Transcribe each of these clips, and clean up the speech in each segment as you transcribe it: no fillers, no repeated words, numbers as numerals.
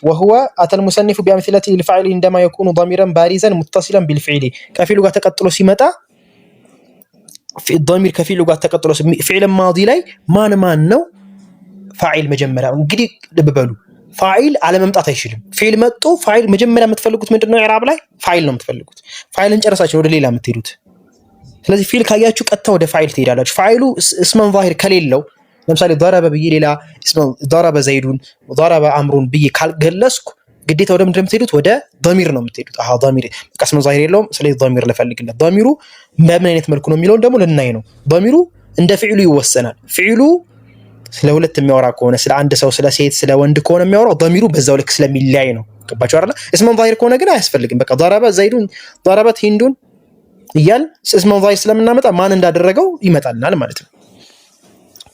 وهو أتى المصنف بأمثلة الفاعل عندما يكون ضميرا بارزا متصلا بالفعل كفيل قد تقتل سمتا في الضمير كفيل قد تقتل فعل ماضي لي ما نو فاعل مجمرة እንግዲህ ልብ በሉ ፋይል አለ መምጣት አይችልም ፊዕል መጥቶ ፋይል መጀመሪያ የምትፈልጉት ምንድነው ኢዕራብ ላይ ፋይል ነው የምትፈልጉት ፋይልን ጨርሳችሁ ወደ ሌላ የምትሄዱት ስለዚህ ፊል ካያችሁ ቀጥታ ወደ ፋይል ትሄዳላችሁ ፋይሉ እስመን ዛሂር ከሌለው ለምሳሌ ضرب ብዬ ሌላ እስመን ضرب ዘይዱን ضرب አምሩን ብዬ ካልገለጽኩ ግዴታ ወደ ምንድነው የምትሄዱት ወደ ضمير ነው የምትሄዱት አሃ ضمير እስመን ዛሂር የለውም ስለዚህ ضمير ለፈልግለት ضميሩ በምን አይነት መልኩ ነው የሚለውን ደግሞ ልናይ ነው ضميሩ እንደ ፊዕሉ ይወሰናል ፊዕሉ ስለ ሁለት የሚያወራ ከሆነ ስለ አንድ ሰው ስለ ሴት ስለ ወንድ ከሆነ የሚያወራው ضميሩ በዛው ልክ ስለሚለያይ ነው ገባችሁ አይደል እስመን ዛሂር ከሆነ ግን አያስፈልግም በቃ ضرب ዘይዱን ضربت ሂንዱን ይያል እስመን ዛሂር ስለምናመጣ ማን እንዳደረገው ይመጣልናል ማለት ነው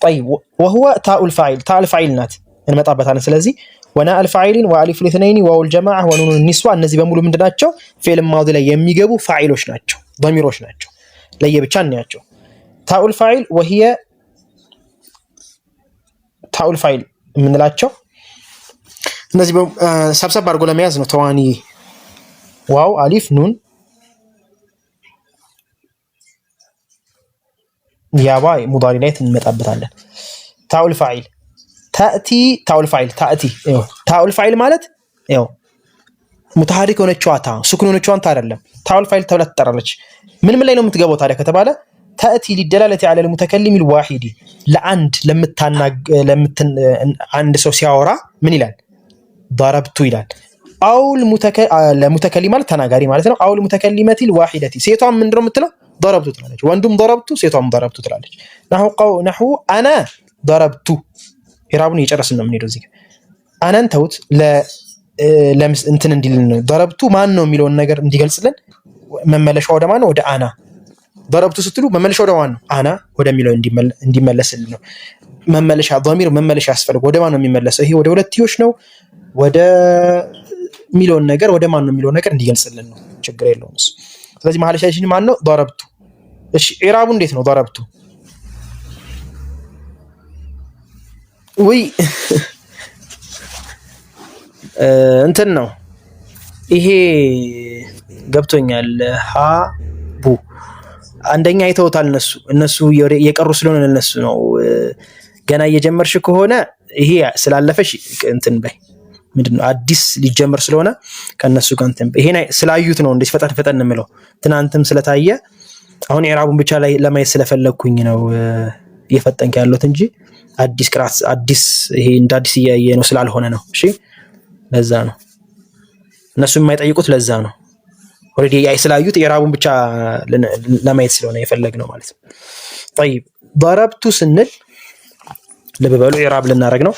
طيب وهو تاء الفاعل ናት እንመጣበታለን ስለዚህ ونا الفاعل والف الاثنين واو الجماعه ونون النسوه እነዚህ በሙሉ ምንድናቸው ፊዕል ማዲ ላይ የሚገቡ ፋኢሎች ናቸው ضميሮች ናቸው ለየብቻ እናያቸው تاء الفاعل وهي تاء الفاعل የምንላቸው እነዚህ ሰብሰብ አድርጎ ለመያዝ ነው ተዋኒ ዋው አሊፍ ኑን ያባይ ሙዳሪ ላይ እንመጣበታለን تاء الفاعل تاتي تاء الفاعل تاتي تاء الفاعل ማለት ያው ሙተሐሪክ ሆነችው አታ ሱኩን ሆነችው አንተ አይደለም تاء الفاعل ተብላ ትጠራለች ምን ላይ ነው የምትገባው ታዲያ ከተባለ تاتي للدلاله على المتكلم الواحد ለአንድ አንድ ሰው ሲያወራ ምን ይላል ضربت ይላል او المتكلم ተናጋሪ ማለት ነው او المتكلمه الواحده ሴቷም ምንድነው የምትለው ضربت ትላለች ወንዱም ضربت ሴቷም ضربت ትላለች نحو انا ضربت ኢራቡን እየጨረስን ነው የምንሄደው እዚህ አናን ተውት ለምስ እንትን እንዲልን ነው ضربت ማን ነው የሚለውን ነገር እንዲገልጽልን መመለሻው ወደ ማን ነው ወደ አና ضربت ስትሉ መመለሻው ወደ ማን ነው አና ወደሚለው እንዲመለስልን ነው መመለሻ ضمير መመለሻ ያስፈልግ ወደ ማን ነው የሚመለሰው ይሄ ወደ ሁለትዮሽ ነው ወደ ሚሊዮን ነገር ወደ ማን ነው የሚለው ነገር እንዲገልጽልን ነው ችግር የለውም እሱ ስለዚህ መሐለሻችን ማን ነው ضربت እሺ ኢራቡ እንዴት ነው ضربت ወይ እንትን ነው ይሄ ገብቶኛል ሀቡ አንደኛ አይተውታል እነሱ የቀሩ ስለሆነ እነሱ ነው ገና እየጀመርሽ ከሆነ ይሄ ስላለፈሽ እንትን በይ ምንድነው አዲስ ሊጀመር ስለሆነ ከነሱ ጋር እንትን ይሄን ስላዩት ነው እንዴ ፈጠን እንምለው ትናንትም ስለታየ አሁን ኢራቡን ብቻ ላይ ለማየት ስለፈለኩኝ ነው የፈጠንክ ያለሁት እንጂ አዲስ ቅራት አዲስ ይሄ እንደ አዲስ እያየ ነው ስላልሆነ ነው እሺ ለዛ ነው እነሱ የማይጠይቁት ለዛ ነው ኦሬዲ ስላዩት ኢራቡን ብቻ ለማየት ስለሆነ የፈለግነው ማለት ነው طيب ضربت ስንል ለበበሉ ኢራብ ልናረግ ነው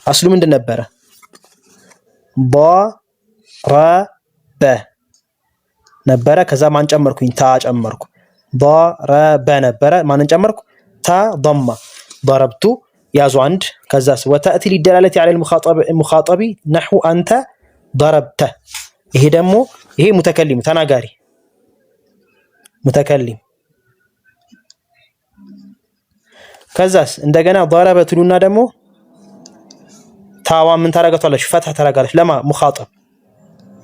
አስሉ ምንድን ነበረ ضرب ነበረ ከዛ ማን ጨመርኩኝ ታ ጨመርኩ ضرب ነበረ ማንን ጨመርኩ ታ ضم ضربت ያዙ አንድ ከዛስ وتاتي للدلاله على المخاطب نحو انت ضربت ይሄ ደግሞ ይሄ ሙተከሊም ተናጋሪ ሙተከሊም ከዛስ እንደገና ضربتሉና ደግሞ ታዋ ምን ታረጋታለች ፈትህ ታረጋለች ለማ ሙኻጠብ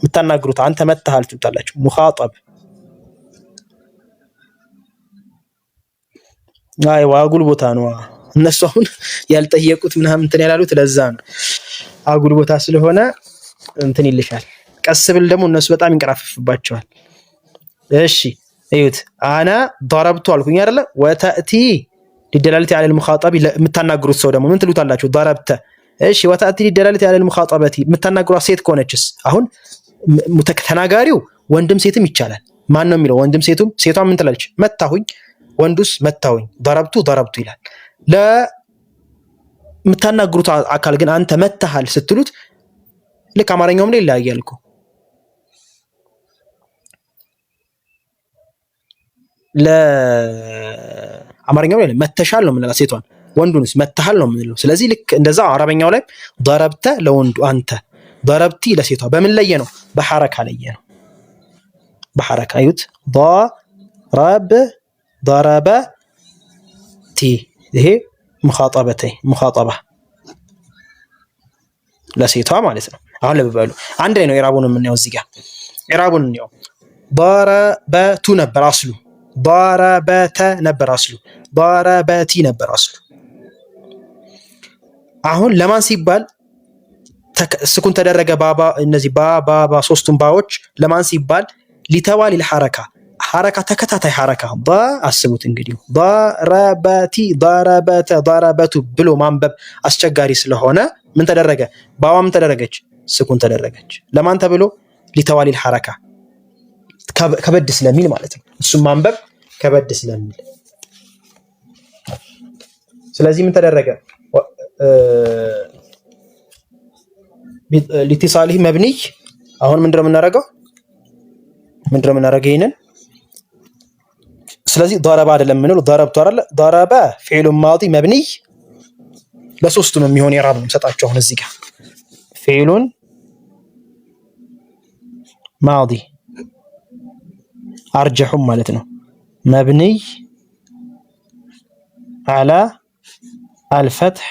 ምታናግሩት አንተ መተሃል ትጣላችሁ ሙኻጠብ አይዋ አጉል ቦታ ነው እነሱ አሁን ያልጠየቁት ምናምን እንትን ያላሉት ለዛ ነው አጉል ቦታ ስለሆነ እንትን ይልሻል ቀስብል ደግሞ እነሱ በጣም ይንቀራፈፍባቸዋል እሺ እዩት አና ضربت አልኩኝ አይደለ وتاتي للدلاله على المخاطب ምታናግሩት ሰው ደግሞ ምን ትሉታላችሁ ضربت እሺ وتاتي للدلاله على المخاطبه ምታናግሯት ሴት ከሆነችስ አሁን ተናጋሪው ወንድም ሴትም ይቻላል ማን ነው የሚለው ወንድም ሴቱም ሴቷ ምን ትላለች መታሁኝ ወንዱስ መታሁኝ ضربت ይላል ለምታናግሩት አካል ግን አንተ መታሃል ስትሉት ልክ አማርኛውም ላይ ይላያል እኮ ለአማርኛው ላይ መተሻል ነው የምንለው ሴቷን ወንዱንስ መተሃል ነው የምንለው ስለዚህ ልክ እንደዛ አረበኛው ላይ ضربت ለወንዱ አንተ ضربتي ለሴቷ በምን ለየ ነው በሐረካ ለየ ነው በሐረካ አዩት ضربتي ይሄ مخاطبه ለሴቷ ማለት ነው አሁን ለበሉ አንድ ላይ ነው ኢራቡን የምናየው እዚህ ጋር ኢራቡን እንየው። ضربت ነበር አስሉ፣ ضربت ነበር አስሉ፣ ضربت ነበር አስሉ። አሁን ለማን ሲባል ስኩን ተደረገ? ባባ እነዚህ ባባ ሶስቱም ባዎች ለማን ሲባል? ሊተዋሊ الحركه ሐረካ ተከታታይ ሐረካ አስቡት እንግዲህ ضربت ضربت ضربت ብሎ ማንበብ አስቸጋሪ ስለሆነ ምን ተደረገ? ባዋ ምን ተደረገች? ስኩን ተደረገች። ለማን ተብሎ? ሊተዋሊ الحركه ከበድ ስለሚል ማለት ነው። እሱም ማንበብ ከበድ ስለሚል ስለዚህ ምን ተደረገ? ሊቲሳሊህ መብኒይ አሁን ምንድነው የምናደርገው? ይሄንን ስለዚህ ضرب አይደለም ምንለው ضربቱ አይደለ ضرب فعل ماضي مبني ለሶስቱ ነው የሚሆን ኢራብ ነው ሰጣቸው። አሁን እዚህ ጋር فعل ماضي አርጀሁም ማለት ነው مبني على الفتح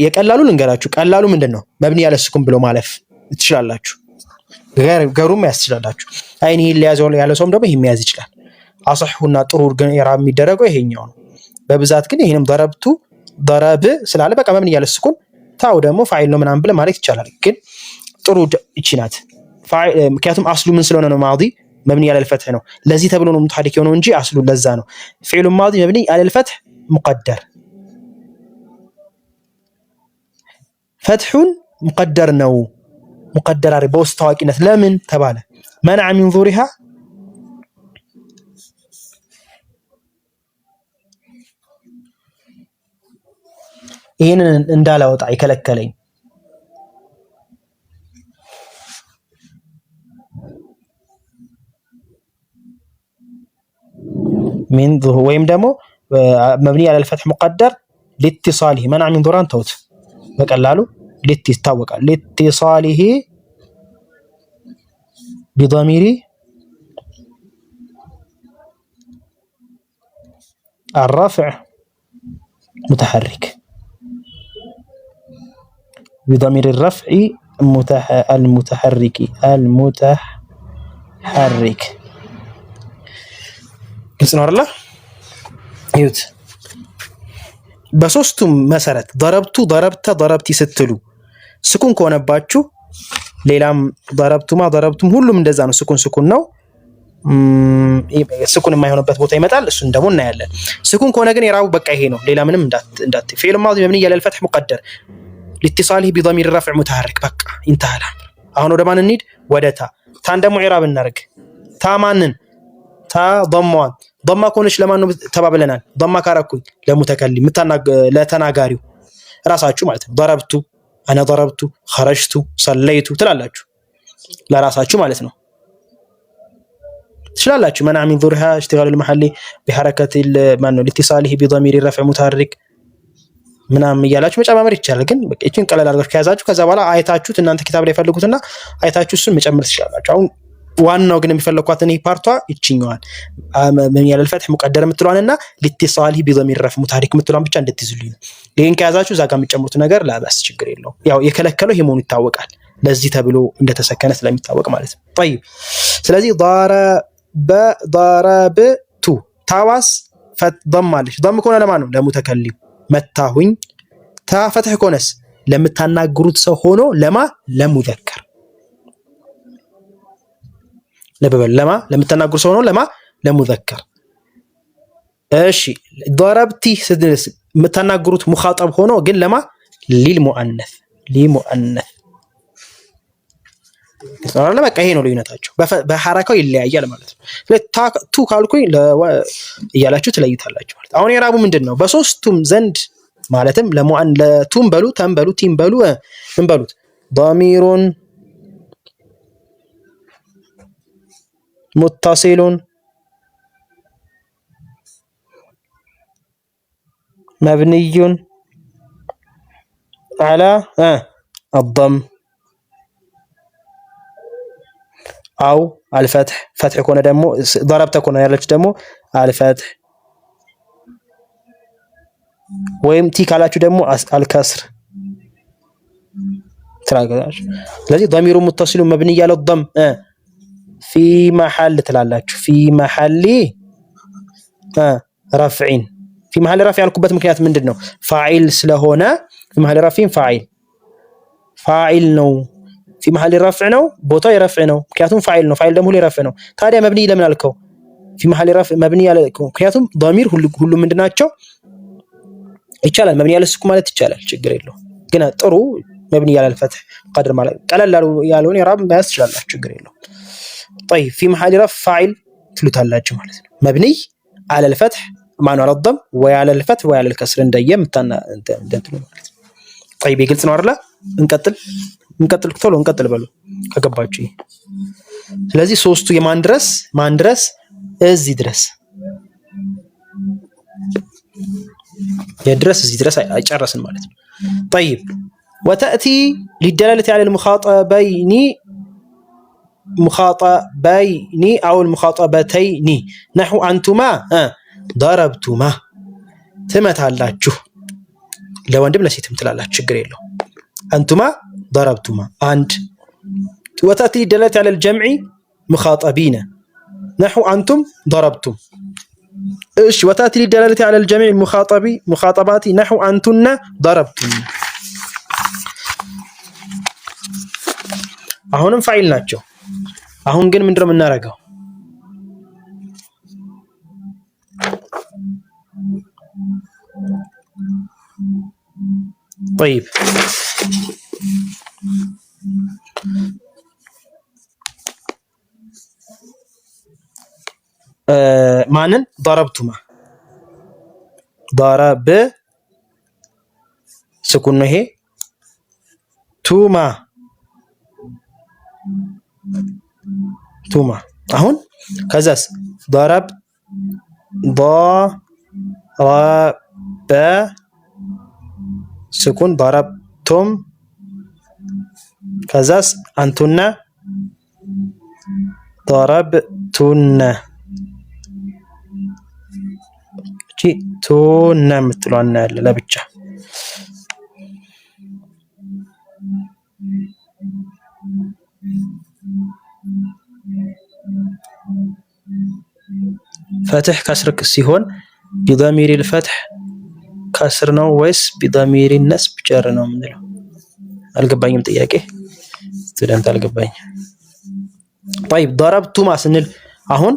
የቀላሉ ልንገራችሁ። ቀላሉ ምንድነው? መብኒ ያለ ስኩን ብሎ ማለፍ ትችላላችሁ። ገሩም ያስችላላችሁ። አይን ይሄን ሊያዘው ያለ ሰውም ደግሞ ይሄን መያዝ ይችላል። አصحሁና ጥሩ ግን ኢራብ የሚደረገው ይሄኛው ነው። በብዛት ግን ይሄንም ضربቱ ضرب ስላለ በቃ መብኒ ያለ ስኩን ታው ደግሞ ፋይል ነው ምናምን ብለ ማለት ይቻላል። ግን ጥሩ እቺ ናት። ምክንያቱም አስሉ ምን ስለሆነ ነው? ማዲ መብኒ ያለ الفتح ነው። ለዚህ ተብሎ ነው ሙተሐሪክ የሆነው እንጂ አስሉ ለዛ ነው። فعل ماضي مبني على الفتح مقدر ፈትሑን ሙቀደር ነው። ሙቀደር አሪ በውስጥ ታዋቂነት ለምን ተባለ? መንዐ ሚን ዙሪሃ ይሄንን እንዳላወጣ ይከለከለኝ። ሚን ወይም ደግሞ መብኒ على الفتح مقدر لاتصاله منع من ظهران ተውት በቀላሉ ሊት ይታወቃል። لاتصاله بضمير الرفع متحرك بضمير الرفع المتحرك ግልጽ ነው አይደል? እዩት በሶስቱም መሰረት ضربቱ ضربተ ضربቲ ስትሉ ስኩን ከሆነባችሁ ሌላም ضربቱም ሁሉም እንደዛ ነው። ስኩን ነው። ስኩን የማይሆንበት ቦታ ይመጣል። እሱን ደግሞ እናያለን። ስኩን ከሆነ ግን ኢራቡ በቃ ይሄ ነው። ሌላ ምንም እንዳት فعل ماضي مبني على الفتح مقدر لاتصاله بضمير الرفع متحرك በቃ انتهى الامر። አሁን ወደ ማን እንሂድ? ወደ ታን ደግሞ ኢራብ እናርግ። ታ ማንን? ታ ضمዋን ضማ ከሆነች ለማን ነው ተባብለናል? ضማ ካረኩኝ ለሙተከሊም ለተናጋሪው ራሳችሁ ማለት ነው። ضربቱ انا ضربቱ خرجቱ صليቱ ትላላችሁ ለራሳችሁ ማለት ነው። ትችላላችሁ منع من ظهرها اشتغال المحل بحركه الاتصاله بضمير الرفع متحرك ምናምን እያላችሁ መጨማመር ይቻላል። ግን በቃ እቺን ቀለል አድርጋችሁ ከያዛችሁ ከዛ በኋላ አይታችሁት እናንተ ኪታብ ላይ ፈልጉትና አይታችሁ እሱን መጨመር ትችላላችሁ። አሁን ዋናው ግን የሚፈልኳት እኔ ፓርቷ እቺኛዋን ምን ያለ الفتح مقدر የምትሏንና لاتصاله بضمير الرفع متحرك የምትሏን ብቻ እንድትይዙልኝ ነው። ይሄን ከያዛችሁ እዛ ጋር የምትጨምሩት ነገር ላባስ ችግር የለውም። ያው የከለከለው ይሄ መሆኑ ይታወቃል። ለዚህ ተብሎ እንደተሰከነ ስለሚታወቅ ማለት ነው። طيب ስለዚህ ضربቱ ታዋስ ضمالش ضم ከሆነ ለማን ነው? ለሙተከሊም መታሁኝ። ታ ፈትህ ከሆነስ ለምታናግሩት ሰው ሆኖ ለሙዘከር ለማ ለምታናግሩ ሰው ሆኖ ለሙዘከር። እሺ ضربቲ ስድርስ የምታናግሩት ሙኻጠብ ሆኖ ግን ሊልሙአነስ ስለዚህ በቃ ይሄ ነው ልዩነታቸው። በሐረካው ይለያያል ማለት ነው። ስለዚህ ቱ ካልኩኝ እያላችሁ ትለዩታላችሁ ማለት። አሁን ኢራቡ ምንድነው? በሶስቱም ዘንድ ማለትም ለቱም በሉ ተም በሉ ቲም በሉ ምን በሉት ضميرun متصل مبني على الضم أو الفتح فتح كونه دمو ضربت كونه ያለች ደግሞ الفتح ወይም ቲ ካላችሁ ደግሞ الكسر تراجعش لذي ضمير متصل مبني على الضم في محل تلالاችሁ في محل رفع في محل رفع ያልኩበት ምክንያት ምንድነው ፋኢል ስለሆነ في محل رفع ፋኢል ነው في محل رفع ነው ቦታው የረፍዕ ነው ምክንያቱም ፋኢል ነው ፋኢል ደግሞ ለረፍዕ ነው ታዲያ መብኒ ለምን አልከው في محل رفع مبني ያልከው ምክንያቱም ضمير ሁሉ ምንድናቸው ይቻላል መብኒ ያለ ስኩን ማለት ይቻላል ችግር የለውም ግን ጥሩ مبني على الفتح قدر ما قلل ያለውን ኢራብ ማያስ ይችላል ችግር የለውም طيب في محل رفع فاعل ትሉታላችሁ ማለት ነው مبني على الفتح ማኑ على الضم وعلى الفتح وعلى الكسر እንደየም እንትኑ ማለት ነው طيب ይግልጽ ነው አይደል እንቀጥል ቶሎ እንቀጥል በሉ ከገባችሁ ስለዚህ ሶስቱ የማን ድረስ እዚህ ድረስ የድረስ እዚህ ድረስ አይጨረስን ማለት ነው طيب وتأتي للدلالة على المخاطبين أو المخاطبتين نحو أنتما ضربتما تمثالاችሁ ለወንድም ለሴትም ትላላችሁ ችግር የለው أنتما ضربتما አንድ وتأتي للدلالة على الجمع مخاطبين نحو أنتم ضربتم ايش وتأتي للدلالة على الجمع مخاطبات نحو أنتن ضربتم አሁንም ፋይል ናቸው አሁን ግን ምንድነው የምናረጋው طيب ማንን ضربتما ضرب ስኩን ነው ይሄ ቱማ አሁን ከዛስ ضرب ضرب ስኩን ضربتم ከዛስ አንቱና ضربتن ቱና የምትለዋና ያለ ለብቻ فتح كسر ሲሆን بضمير الفتح كسر ነው ወይስ بضمير النصب ጀር ነው ምንለው አልገባኝም ጥያቄ ስቱደንት አልገባኝ طيب ضربتما ስንል አሁን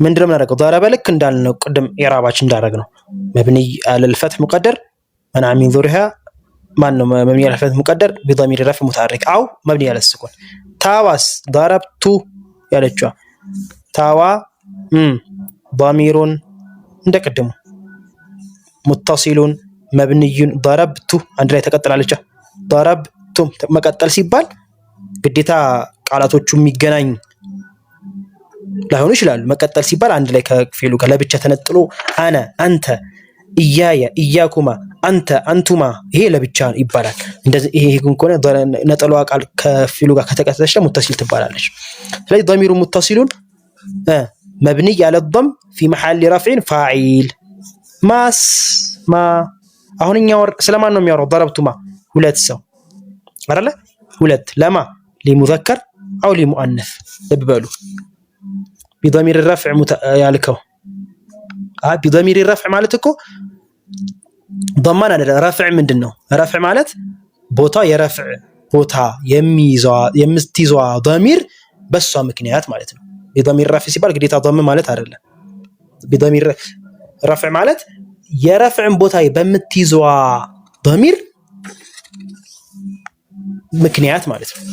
ምንድነው የምናደርገው ضرب ልክ እንዳልነው ቅድም ኢራባችን እንዳደረግነው مبني على الفتح مقدر منع من ظهورها ማነው مبني على الفتح مقدر بضمير الرفع متحرك او مبني على السكون ታዋስ ضربت ያለችው ታዋ ضمير እንደቀደሙ متصل مبني ضربت አንድ ላይ ተቀጥላለች ضربتم መቀጠል ሲባል ግዴታ ቃላቶቹ የሚገናኝ ላይሆን ይችላል መቀጠል ሲባል አንድ ላይ ከፊሉ ከለብቻ ተነጥሎ አና አንተ ኢያያ ኢያኩማ አንተ አንቱማ ይሄ ለብቻ ይባላል እንደዚህ ይሄ ግን ኮነ ነጠላዋ ቃል ከፊሉ ጋር ከተቀጠለች ሙተሲል ትባላለች ስለዚህ ضمير متصل مبني على الضم في محل رفع فاعل ما አሁንኛው ስለማን ነው የሚያወራው ضربتما ሁለት ሰው አይደለ ሁለት ለማ لمذكر او لمؤنث ልብበሉ بضمير الرفع ያልከው بضمير الرفع ማለት እኮ ضمان አይደለ رفع ምንድነው رفع ማለት ቦታ የረፍዕ ቦታ የምትይዘዋ ضمير በሷ ምክንያት ማለት ነው بضمير الرفع ሲባል ግዴታ ضم ማለት አይደለም بضمير الرفع ማለት የረፍዕን ቦታ በምትይዘዋ ضمير ምክንያት ማለት ነው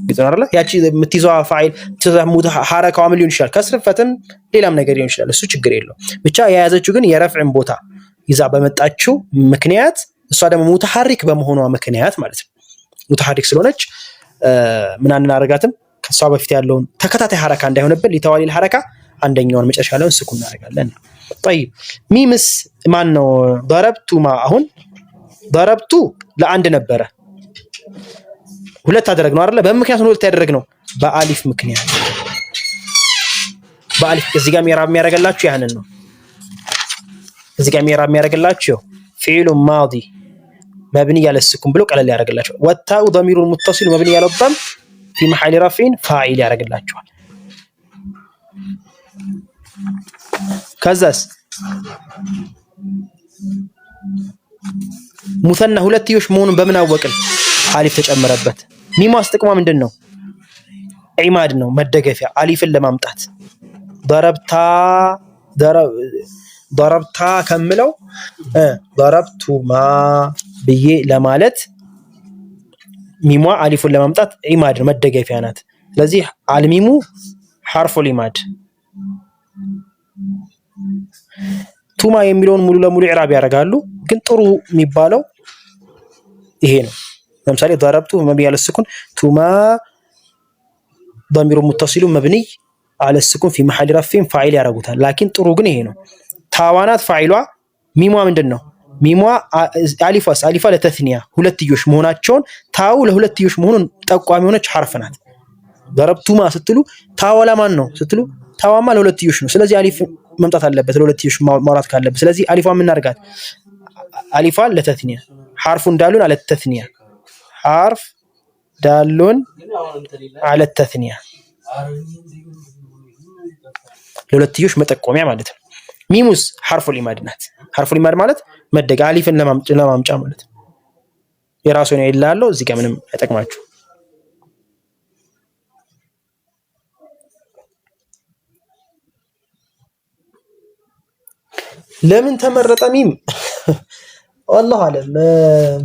ግጥራለ ያቺ የምትይዘዋ ፋይል ተዛሙት ሐረካው ምን ሊሆን ይችላል ከስር ፈተን ሌላም ነገር ሊሆን ይችላል እሱ ችግር የለው ብቻ የያዘችው ግን የረፍዕን ቦታ ይዛ በመጣችው ምክንያት እሷ ደግሞ ሙተሐሪክ በመሆኗ ምክንያት ማለት ነው ሙተሐሪክ ስለሆነች ምን አናረጋትም ከሷ በፊት ያለውን ተከታታይ ሐረካ እንዳይሆንብን ሊተዋሊል ሐረካ አንደኛውን መጨረሻ ያለውን ስኩን እናደርጋለን طيب ሚምስ ማን ነው ضربتما አሁን ضربቱ ለአንድ ነበረ ሁለት አደረግነው አይደለ በምክንያት ነው ሁለት ያደረግነው በአሊፍ ምክንያት በአሊፍ እዚህ ጋር ሚራብ የሚያደርግላችሁ ያንን ነው እዚህ ጋር ሚራብ የሚያደርግላችሁ فعل ماضي مبني على السكون بلو قال لي يارغلاچو والتاء ضمير متصل مبني على الضم في محل رفع فاعل يارغلاچو كذاس مثنى ሁለትዮሽ መሆኑን በምን አወቅን አሊፍ ተጨመረበት ሚሙ አስጥቅማ ምንድነው ዒማድ ነው መደገፊያ አሊፍን ለማምጣት ضربታ ከምለው ضربቱማ ብዬ ለማለት ሚሙ አሊፉን ለማምጣት ዒማድ ነው መደገፊያ ናት ስለዚህ አልሚሙ ሐርፉ ሊማድ ቱማ የሚለውን ሙሉ ለሙሉ ኢዕራብ ያደርጋሉ ግን ጥሩ የሚባለው ይሄ ነው ለምሳሌ ضربቱ መብኒ على السكون ቱማ ضمير متصل مبني على السكون في محل رفع فاعل ያደርጉታል لكن ጥሩ ግን ይሄ ነው ታዋናት ፋይሏ ሚሟ ምንድነው ሚሟ አሊፋ ለተስኒያ ሁለትዮሽ መሆናቸውን ታው ለሁለትዮሽ መሆኑን ጠቋሚ ሆነች ሐርፍ ናት ضربቱማ ስትሉ ታዋላ ማን ነው ስትሉ ታዋማ ለሁለትዮሽ ነው ስለዚህ አሊፍ መምጣት አለበት ለሁለትዮሽ ማውራት ካለበት ስለዚህ አሊፋ ምን አድርጋት አሊፋ ለተስኒያ ሐርፉን ዳሉን على التثنيه حرف دال على التثنيه ለሁለትዮሽ መጠቆሚያ ማለት ነው ሚሙስ ሐርፉ ሊማድ ናት ሐርፉ ሊማድ ማለት መደጋ አሊፍን ለማምጫ ማለት ነው የራሱ ነው ይላለው እዚህ ጋር ምንም አይጠቅማችሁ ለምን ተመረጠ ሚም والله አለም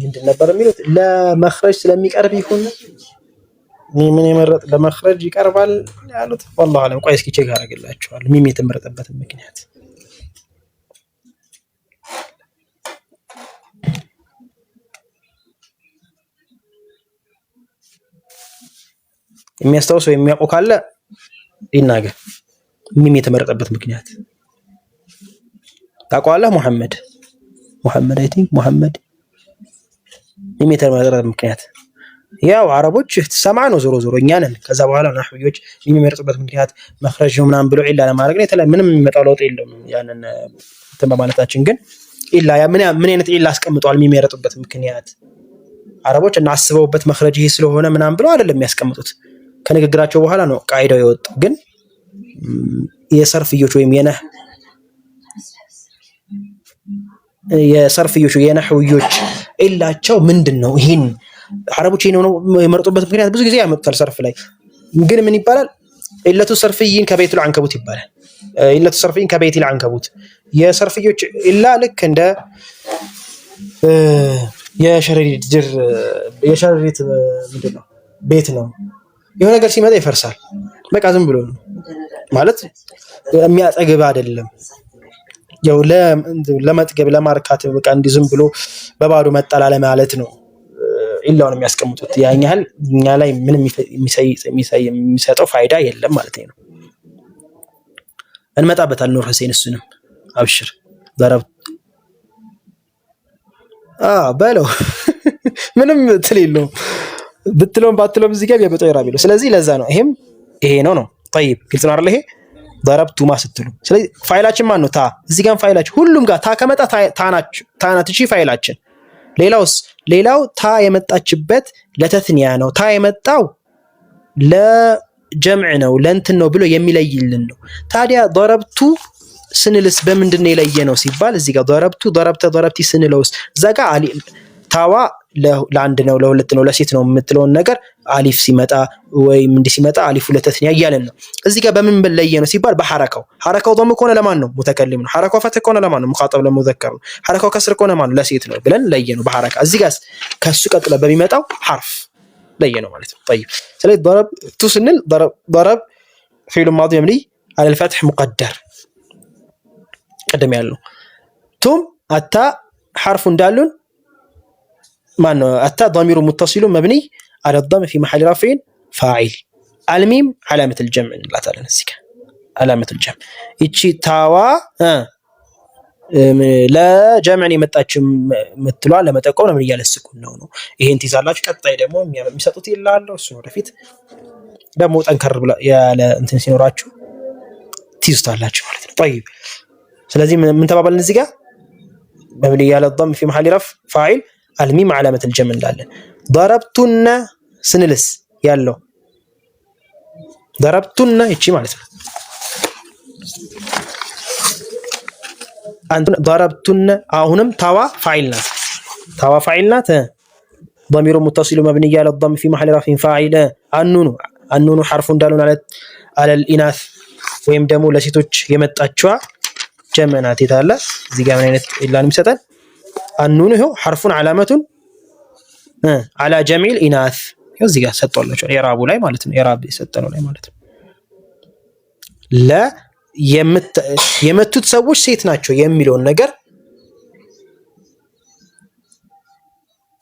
ምንድን ነበር የሚሉት ለመخرج ስለሚቀርብ ይሁን ሚምን የመረጥ ለመخرج ይቀርባል ያሉት والله አለም ቆይ እስኪ ቼክ አደርግላችኋለሁ ሚም የተመረጠበት ምክንያት የሚያስተውሰው የሚያውቀው ካለ ይናገር ሚም የተመረጠበት ምክንያት ታውቃለህ ሙሐመድ አይ ቲንክ ሙሐመድ ሚም የተመረጠበት ምክንያት ያው አረቦች ተሰማ ነው ዞሮ እኛ ነን ከዛ በኋላ ናህዊዎች ሚም የሚመርጡበት ምክንያት መخرج ነው ምናምን ብሎ ኢላ ለማድረግ ነው የተለ ምንም የሚመጣው ለውጥ የለውም ያንን ተማማለታችን ግን ኢላ ያ ምን አይነት ኢላ አስቀምጧል ሚም የሚመርጡበት ምክንያት አረቦች እናስበውበት መخرج ይሄ ስለሆነ ምናምን ብሎ አይደለም የሚያስቀምጡት ከንግግራቸው በኋላ ነው ቃይዳው የወጣው ግን የሰርፍዮች ወይም የሰርፍዮች የነህዊዮች ኢላቸው ምንድነው ይሄን አረቦች ነው የመረጡበት ምክንያት ብዙ ጊዜ ያመጣል ሰርፍ ላይ ግን ምን ይባላል ኢለቱ ሰርፍይን ከበይቱል አንከቡት ይባላል ኢለቱ ሰርፍይን ከበይቱል አንከቡት የሰርፍዮች ኢላ ልክ እንደ የሸረሪት ምንድነው ቤት ነው የሆነ ነገር ሲመጣ ይፈርሳል በቃ ዝም ብሎ ነው ማለት የሚያጠግብ አይደለም ያው ለመጥገብ ለማርካት በቃ እንዲ ዝም ብሎ በባዶ መጣላለ ማለት ነው ኢላውን የሚያስቀምጡት ያኛል እኛ ላይ ምንም የሚሰጠው ፋይዳ የለም ማለት ነው እንመጣበታል ኑር ሁሴን እሱንም አብሽር ضرب በለው ምንም ትልለው ብትሎም ባትሎም እዚህ ጋር ያበጠው ይራቢሉ ስለዚህ ለዛ ነው ይሄ ነው طيب ግልጽ ነው አይደል ይሄ ضربቱማ ስትሉ ስለዚህ ፋይላችን ማን ነው ታ እዚህ ጋር ፋይላችን ሁሉም ጋር ታ ከመጣ ታናት እሺ ፋይላችን ሌላው ታ የመጣችበት ለተስኒያ ነው ታ የመጣው ለጀምዕ ነው ለእንትን ነው ብሎ የሚለይልን ነው ታዲያ ضربቱ ስንልስ በምንድነው የለየነው ሲባል እዚህ ጋር ضربቲ ስንለውስ ዘጋ አሊ ታዋ ለአንድ ነው ለሁለት ነው ለሴት ነው የምትለው ነገር አሊፍ ሲመጣ ወይም እንዲ ሲመጣ አሊፍ ለተስኒያ ይያለን ነው እዚህ ጋር በምን በለየ ነው ሲባል በሐረካው ضم ከሆነ ለማን ነው ሙተከለም ነው ሐረካው ፈት ከሆነ ለማን ነው ሙኻጠብ ለሙዘከር ነው ሐረካው ከስር ከሆነ ማን ነው ለሴት ነው ብለን ለየ ነው በሐረካ እዚህ ጋር ከሱ ቀጥለ በሚመጣው ሐርፍ ለየ ነው ማለት ነው طيب ስለዚህ ضربቱ ስንል ضرب فعل ماضي مبني على الفتح مقدر ቀደም ያለው ቱም አታ حرف እንዳሉን مانو أتى ضمير متصل مبني على الضم في محل رفع فاعل الميم علامة الجمع لا تعالى نسيك علامة الجمع يتشي تاوا لا جمعني متاچ متلوا على متقون من يال السكون ነው ይሄ እንትይዛላችሁ ቀጣይ ደግሞ የሚሰጡት ይላል እሱ ወደፊት ደግሞ ጠንከር ብላ ያለ እንትን ሲኖራችሁ ትይዙታላችሁ ማለት ነው طيب ስለዚህ ምን ተባባልን እዚህ ጋር مبني على الضم في محل رفع فاعل አልሚም ዓላመቱል ጀምዕ እንላለን። ضربቱነ ስንልስ ያለው ضربቱነ እቺ ማለት ነው። አንተ ضربቱነ አሁንም ታዋ ፋዒል ናት። ታዋ ፋዒል ናት። ضمير متصل مبني على الضم في محل رفع فاعل النون حرف دال على الإناث ወይም ደግሞ ለሴቶች የመጣችዋ ጀምዕ ናት ይታለ እዚህ ጋር ምን አይነት ኢላን የሚሰጠን النون ይሄው حرف علامة على جمع الإناث ይሄው እዚህ ጋር ሰጥቷላችሁ ኢራቡ ላይ ማለት ነው። ኢራብ የሰጠነው ላይ ማለት ነው። የመቱት ሰዎች ሴት ናቸው የሚለውን ነገር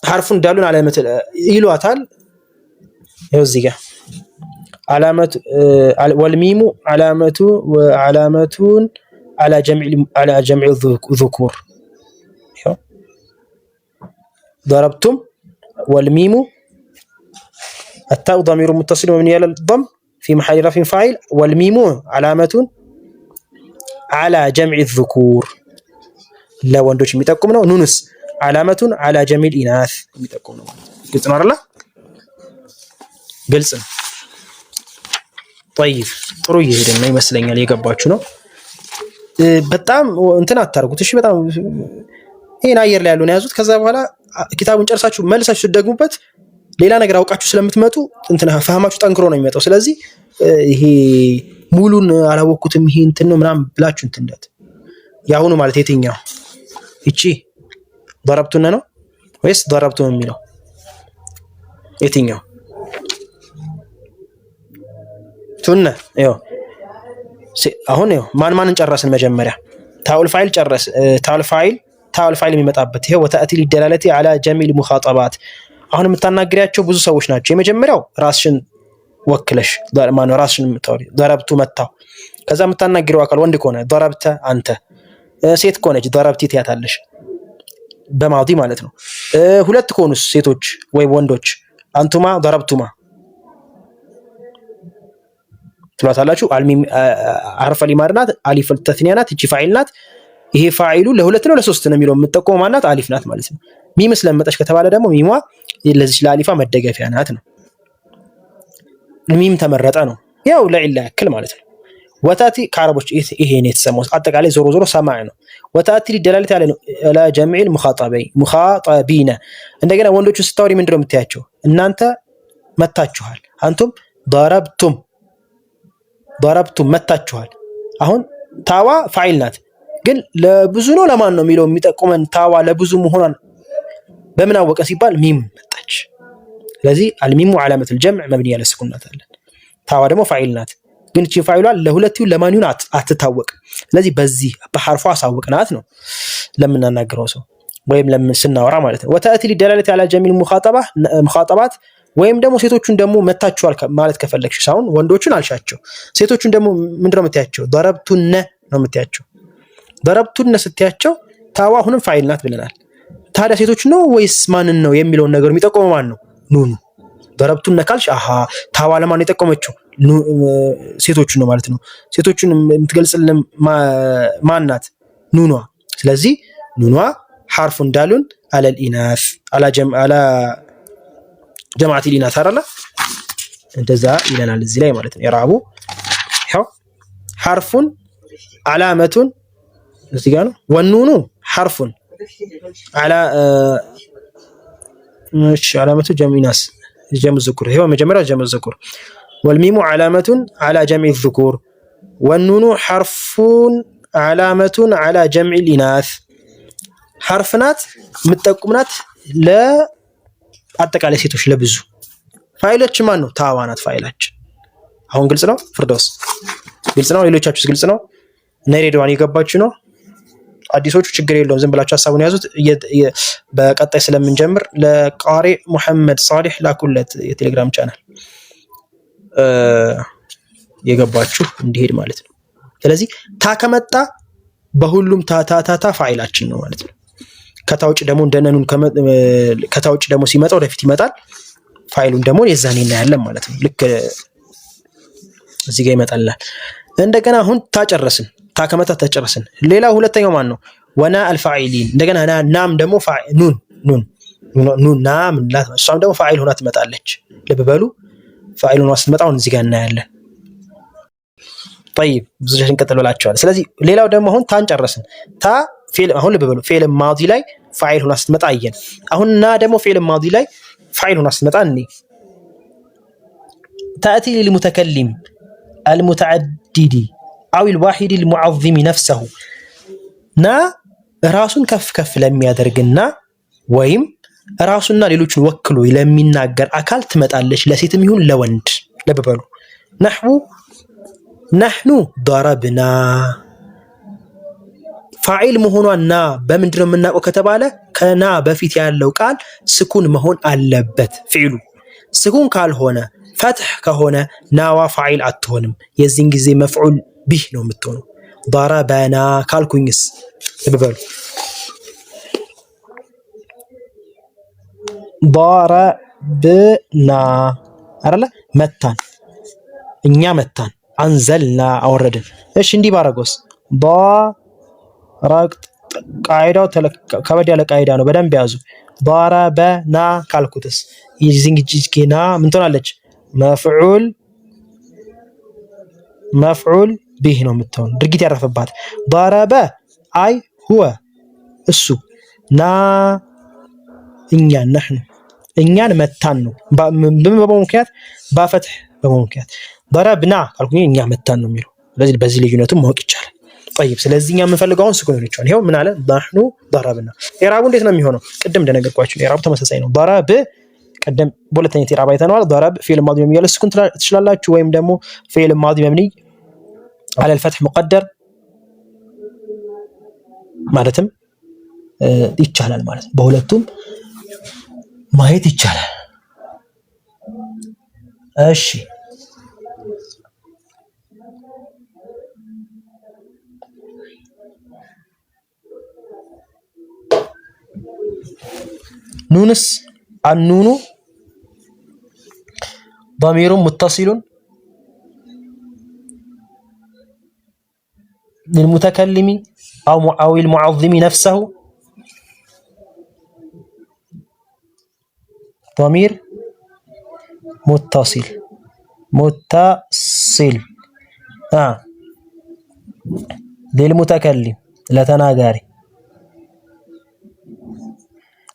ሐርፉን ዳሉን ዓላመት ይሏታል። ይኸው እዚህ ጋር ዓላመቱ ወልሚሙ ዓላመቱ ወዓላመቱን على جمع الذكور ضربتم والميم التاء ضمير متصل مبني على الضم في محل رفع فاعل والميم علامة على جمع الذكور لا ወንዶች የሚጠቁም ነው። ኑንስ علامة على جمع الإناث የሚጠቁም ነው። ግልጽ ነው አይደል? ግልጽ ነው። طيب ጥሩ እየሄድን ነው ይመስለኛል። የገባችሁ ነው። በጣም እንትን አታርጉት እሺ። በጣም ይሄን አየር ላይ ያለውን ያዙት። ከዛ በኋላ ኪታቡን ጨርሳችሁ መልሳችሁ ትደግሙበት ሌላ ነገር አውቃችሁ ስለምትመጡ እንትን ፈህማችሁ ጠንክሮ ነው የሚመጣው። ስለዚህ ይሄ ሙሉን አላወቅኩትም ይሄ እንትን ነው ምናምን ብላችሁ እንትን እንዳት ያሁኑ ማለት የትኛው እቺ ضربቱነ ነው ወይስ ضربቱ የሚለው የትኛው ቱነ ይኸው አሁን ይኸው ማንን ጨረስን? መጀመሪያ ታውል ፋይል ጨረስ ታውል ፋይል የሚመጣበት ይሄው ወተአቲ ሊደላለቲ على جميع المخاطبات አሁን የምታናግሪያቸው ብዙ ሰዎች ናቸው። የመጀመሪያው ራስሽን ወክለሽ ማነው ራስሽን የምታወሪ ضربቱ መታው። ከዛ የምታናግሪው አካል ወንድ ከሆነ ضربተ አንተ፣ ሴት ከሆነች ضربቲ ትያታለሽ በማዲ ማለት ነው። ሁለት ከሆኑስ ሴቶች ወይ ወንዶች አንቱማ ضربቱማ ትሏታላችሁ። አልሚም አርፈ ሊማርናት አሊፍ ተስኒያናት እቺ ፋዒል ናት። ይሄ ፋዒሉ ለሁለት ነው ለሶስት ነው የሚለው የምትጠቆመው ማናት? አሊፍ ናት ማለት ነው። ሚም ስለመጣች ከተባለ ደግሞ ሚሟ ለዚህ ለአሊፋ መደገፊያ ናት ነው። ሚም ተመረጠ ነው ያው ለኢላ ያክል ማለት ነው። ወታቲ ከአረቦች ይሄ ነው የተሰማው። አጠቃላይ ዞሮ ዞሮ ሰማዕ ነው። ወታቲ ሊደላለት ያለ ነው ለጀሚዕ ሙኻጠቢነ። እንደገና ወንዶቹ ስታወሪ ምንድነው የምታያቸው? እናንተ መታችኋል፣ አንቱም ضربتم መታችኋል። አሁን ታዋ ፋዒል ናት፣ ግን ለብዙ ነው ለማን ነው የሚለው የሚጠቁመን ታዋ ለብዙ መሆኗን በምን አወቀ ሲባል ሚም መጣች። ስለዚህ አልሚሙ ዓላመቱል ጀምዕ መብኒ ያለ ስኩን ናት አለ። ታዋ ደግሞ ፋዒል ናት፣ ግን እቺ ፋዒሏ ለሁለት ይሁን ለማን ይሁን አትታወቅም። ስለዚህ በዚህ በሐርፏ አሳወቅናት ነው ለምናናገረው ሰው ወይም ለምን ስናወራ ማለት ነው። ወተአቲ ሊደላለቲ على جميع المخاطبات ወይም ደግሞ ሴቶቹን ደግሞ መታችኋል ማለት ከፈለግሽ ሳይሆን ወንዶቹን አልሻቸው። ሴቶቹን ደግሞ ምንድነው የምትያቸው? ضربቱነ ነው የምትያቸው። ضربቱነ ስትያቸው ታዋ አሁንም ፋዒል ናት ብለናል። ታዲያ ሴቶቹ ነው ወይስ ማንን ነው የሚለውን ነገር የሚጠቆመው ማን ነው? ኑኑ። ضربቱነ ካልሽ አሃ ታዋ ለማን ነው የጠቆመችው? ሴቶቹን ነው ማለት ነው። ሴቶቹን የምትገልጽልን ማን ናት? ኑኗ። ስለዚህ ኑኗ ሐርፉን ዳሉን على الإناث على جماعة الإناث አይደለ? እንደዛ ይለናል እዚህ ላይ ማለት ነው። ኢራቡ ይሄው ሐርፉን ዓላመቱን እዚህ ጋር ነው። ወኑኑ ሐርፉን على ዓላመቱ جمع الناس جمع الذكور ይሄው መጀመሪያ جمع الذكور والميم علامة على جمع الذكور والنون حرف علامة على جمع الإناث حرفنات متጠቁምናት ለአጠቃላይ ሴቶች ለብዙ ፋይሎች ማን ነው? ታዋናት ፋይላችን። አሁን ግልጽ ነው? ፍርዶስ ግልጽ ነው? ሌሎቻችሁስ ግልጽ ነው? እና ሬድዋን የገባችሁ ነው? አዲሶቹ ችግር የለውም ዝም ብላችሁ ሐሳቡን ያዙት። በቀጣይ ስለምንጀምር ለቃሪ መሐመድ ሷሊህ ላኩለት የቴሌግራም ቻናል የገባችሁ እንዲሄድ ማለት ነው። ስለዚህ ታ ከመጣ በሁሉም ታታታታ ፋይላችን ነው ማለት ነው። ከታውጭ ደግሞ እንደነኑን ከታውጭ ደግሞ ሲመጣ ወደፊት ይመጣል። ፋይሉን ደግሞ የዛኔ እናያለን ማለት ነው። ልክ እዚህ ጋር ይመጣልናል። እንደገና አሁን ታጨረስን፣ ታከመታ ተጨረስን። ሌላ ሁለተኛው ማን ነው? ወና አልፋኢሊን። እንደገና ናም ደግሞ ኑን ኑና ምንላት እሷም ደግሞ ፋዒል ሆና ትመጣለች። ልብ በሉ ፋዒል ሆና ስትመጣ አሁን እዚህ ጋር እናያለን። طيب ብዙዎች እንቀጥል ብላችኋል። ስለዚህ ሌላው ደግሞ አሁን ታን ጨረስን። ታ ፊዕል አሁን ልብ በሉ ፊዕል ማዲ ላይ ፋዒል ሆና ስትመጣ አየን። አሁን ና ደግሞ ፊዕል ማዲ ላይ ፋዒል ሆና ስትመጣ እኔ تأتي للمتكلم المتعدد أو الواحد المعظم نفسه نا ራሱን ከፍ ከፍ ለሚያደርግና ወይም ራሱና ሌሎችን ወክሎ ለሚናገር አካል ትመጣለች፣ ለሴትም ይሁን ለወንድ። ልብ በሉ ነሕኑ ضربنا ፋዒል መሆኗና በምንድነው የምናውቀው ከተባለ ከና በፊት ያለው ቃል ስኩን መሆን አለበት። ፊዕሉ ስኩን ካልሆነ ፈትሕ ከሆነ ናዋ ፋዒል አትሆንም። የዚህን ጊዜ መፍዑል ቢህ ነው የምትሆነው። ضربنا ካልኩኝስ ልብ በሉ ضربنا አይደለ መታን፣ እኛ መታን፣ አንዘልና አወረድን። እሺ እንዲህ ባረጎስ ቃይዳው ከበድ ያለ ቃይዳ ነው፣ በደንብ ያዙ። ضربنا ካልኩትስ ይዝንግጂና ምን ትሆናለች? መፍዑል ቢህ ነው የምትሆነው፣ ድርጊት ያረፈባት። ضرب አይ ሁወ እሱ፣ ና እኛን፣ ነሕኑ እኛን መታን ነው በምክንያት ባፈትህ በመምክንያት። ضربنا ካልኩኝ እኛ መታን ነው የሚለው። ስለዚህ በዚህ ልዩነቱን ማወቅ ይቻላል። طيب ስለዚህ እኛ የምንፈልገው አሁን ስኩን ይሆናል። ይሄው ምን አለ? ነሕኑ ضربنا። ኢራቡ እንዴት ነው የሚሆነው? ቅድም እንደነገርኳችሁ ኢራቡ ተመሳሳይ ነው። ضرب ቀደም በሁለተኛ ኢራብ አይተናል። ضرب ፊዕል ማዲ የሚያለ ስኩን ትችላላችሁ፣ ወይም ደግሞ ፊዕል ማዲ መብኒ على الفتح مقدر ማለትም ይቻላል ማለት ነው። በሁለቱም ማየት ይቻላል። እሺ ኑንስ አኑኑ ضمير متصل للمتكلم أو المعظم نفسه، ضمير متصل للمتكلم ለተናጋሪ።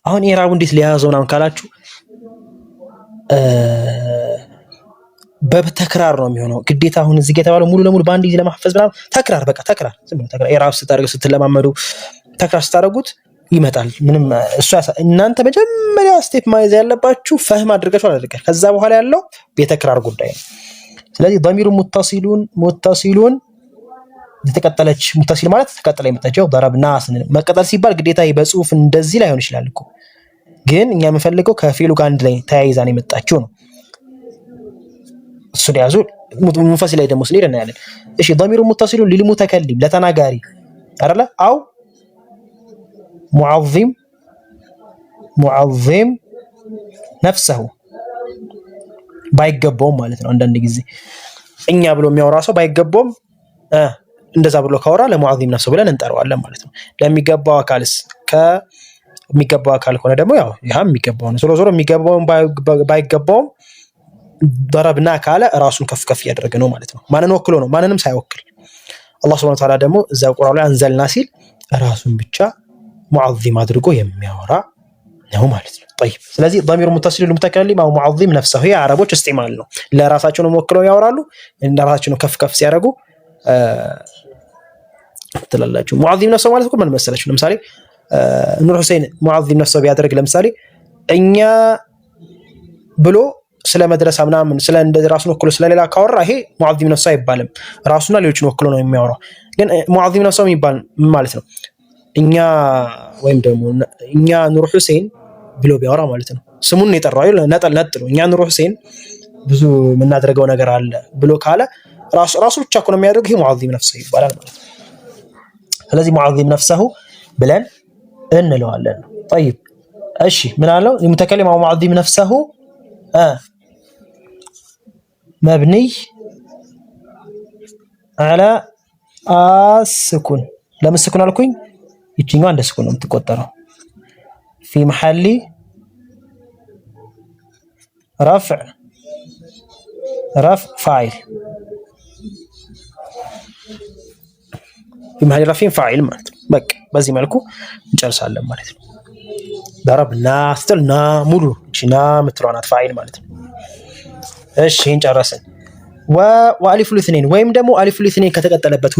አሁን ኢራቡ እንዴት ሊያዘው ነው ካላችሁ በተክራር ነው የሚሆነው። ግዴታ አሁን እዚህ ጋር የተባለው ሙሉ ለሙሉ በአንድ ጊዜ ለማፈዝ ምናምን ተክራር፣ በቃ ተክራር፣ ዝም ብሎ ተክራር። ኢራብ ስታደርጉ ስትለማመዱ ተክራር ስታደርጉት ይመጣል። ምንም እሱ እናንተ መጀመሪያ ስቴፕ ማይዝ ያለባችሁ ፈህም አድርጋችሁ አድርጋችሁ ከዛ በኋላ ያለው የተክራር ጉዳይ ነው። ስለዚህ ضمير متصل የተቀጠለች ሙተሲል ማለት ተቀጠለ የመጣቸው ضربنا መቀጠል ሲባል ግዴታ በጽሁፍ እንደዚህ ላይሆን ይችላል እኮ፣ ግን እኛ የምንፈልገው ከፊሉ ጋር አንድ ላይ ተያይዛ ነው የመጣችው ነው። እሱ ያዙ። ሙንፈሲል ላይ ደግሞ ስንሄድ እናያለን። እሺ ضمير متصل للمتكلم ለተናጋሪ አይደለ? አው ሙዓዚም ነፍሰሁ ባይገባውም ማለት ነው። አንዳንድ ጊዜ እኛ ብሎ የሚያወራ ሰው ባይገባውም እንደዛ ብሎ ካወራ ለሙዓዚም ነፍሰሁ ብለን እንጠራዋለን ማለት ነው። ለሚገባው አካልስ ከሚገባው አካል ሆነ ደግሞ ያው ያም የሚገባው ነው። ዞሮ የሚገባውም ባይገባውም ضربنا ካለ ራሱን ከፍ ከፍ እያደረገ ነው ማለት ነው። ማንን ወክሎ ነው? ማንንም ሳይወክል። አላህ Subhanahu Wa Ta'ala ደግሞ እዛው ቁርአን ላይ አንዘልና ሲል ራሱን ብቻ ሙዓዚም አድርጎ የሚያወራ ነው ማለት ነው። طيب ስለዚህ ضمير متصل للمتكلم او معظم نفسه ይሄ አረቦች እስቲማል ነው። ለራሳቸው ነው ወክለው ያወራሉ። ለራሳቸው ነው ከፍ ከፍ ሲያደርጉ ትላላችሁ። ሙዓዚም ነፍሰው ማለት እኮ ምን መሰላችሁ? ለምሳሌ ኑር ሁሴን ሙዓዚም ነፍሰው ቢያደርግ ለምሳሌ እኛ ብሎ ስለ መድረሳ ምናምን ስለ እንደዚህ ራሱን ወክሎ ስለሌላ ካወራ ይሄ ሙዓዚም ነፍሰው አይባልም። ራሱና ሌሎችን ወክሎ ነው የሚያወራው። ግን ሙዓዚም ነፍሰው የሚባል ማለት ነው እኛ ወይም ደግሞ እኛ ኑር ሁሴን ብሎ ቢያወራ ማለት ነው። ስሙን የጠራው አይደል? ነጥሎ እኛ ኑር ሁሴን ብዙ የምናደርገው ነገር አለ ብሎ ካለ ራሱ ብቻ እኮ ነው የሚያደርገው። ይሄ ሙዓዚም ነፍሰው ይባላል ማለት ነው። ስለዚህ ሙዓዚም ነፍሰሁ ብለን እንለዋለን። طيب እሺ ምን አለው? المتكلم او معظم نفسه مبني على السكون። ለምን ስኩን አልኩኝ? ይችኛው እንደ ስኩን ነው የምትቆጠረው። في محل رفع فاعل في محل رفع فاعل ማለት ነው። በቃ በዚህ መልኩ እንጨርሳለን ማለት ነው። ضربنا ስትልና ሙሉ እቺና ምትሯናት ፋይል ማለት ነው። እሺ ይሄን ጨረስን። ወአሊፍ ሉትኔን ወይም ደግሞ አሊፍ ሉትኔን ከተቀጠለበት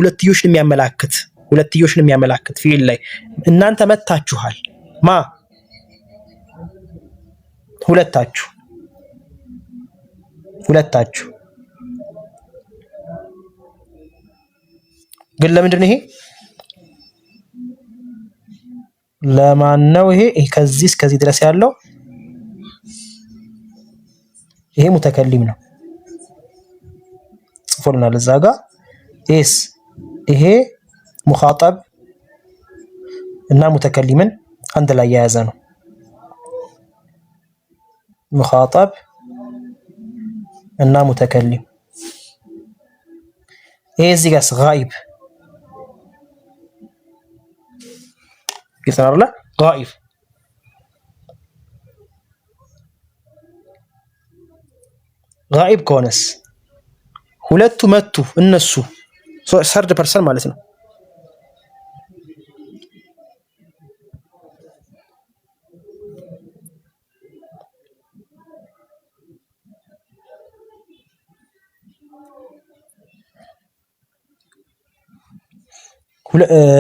ሁለትዮሽን የሚያመላክት ፊል ላይ እናንተ መታችኋል። ሁለታችሁ ግን ለምንድን ነው ይሄ? ለማን ነው ይሄ? ከዚህ እስከዚህ ድረስ ያለው ይሄ ሙተከሊም ነው። ጽፎልናል እዛ ጋር ኤስ ይሄ ሙኻጠብ እና ሙተከሊምን አንድ ላይ የያዘ ነው። ሙኻጠብ እና ሙተከሊም ይሄ እዚህ ጋር ጋኢብ ይሰራል። ጋኢብ ጋኢብ ከሆነስ ሁለቱ መቱ እነሱ ሰርድ ፐርሰን ማለት ነው።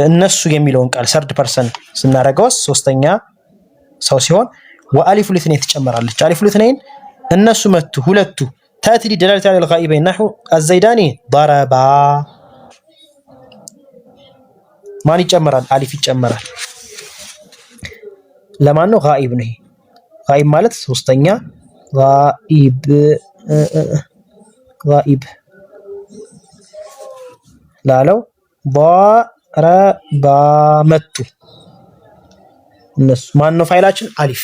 እነሱ የሚለውን ቃል ሰርድ ፐርሰን ስናረገው ሶስተኛ ሰው ሲሆን ወአሊፍ ሉትኔን ትጨመራለች። አሊፍ ሉትኔን እነሱ መቱ ሁለቱ تأتي لدلالة على الغائبين نحو الزيداني ضربا ማን ይጨመራል? አሊፍ ይጨመራል። ለማን ነው? ጋኢብ ነው። ጋኢብ ማለት ሶስተኛ ጋኢብ ላለው ضربا መቱ እነሱ ማን ነው? ፋይላችን አሊፍ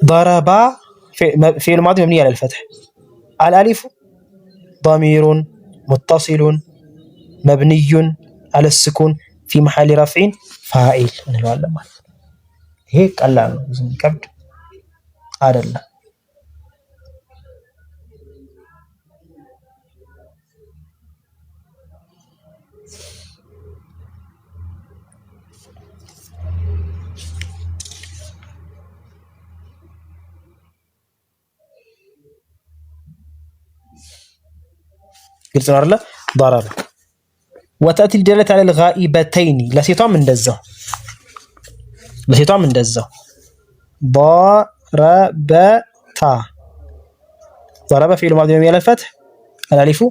ضربا فعل ماضي مبني على الفتح. الألف ضمير متصل مبني على السكون في محل رفع فاعل እንለዋለን ማለት ነው። ይሄ ቀላል ነው፣ ብዙም ከብድ አይደለም። ግልጽ ነው አይደል? ضرب وتأتي الدالة على الغائبتين ለሴቷም እንደዛው ضربتا ضرب فعل ماضي مبني على الفتح الالف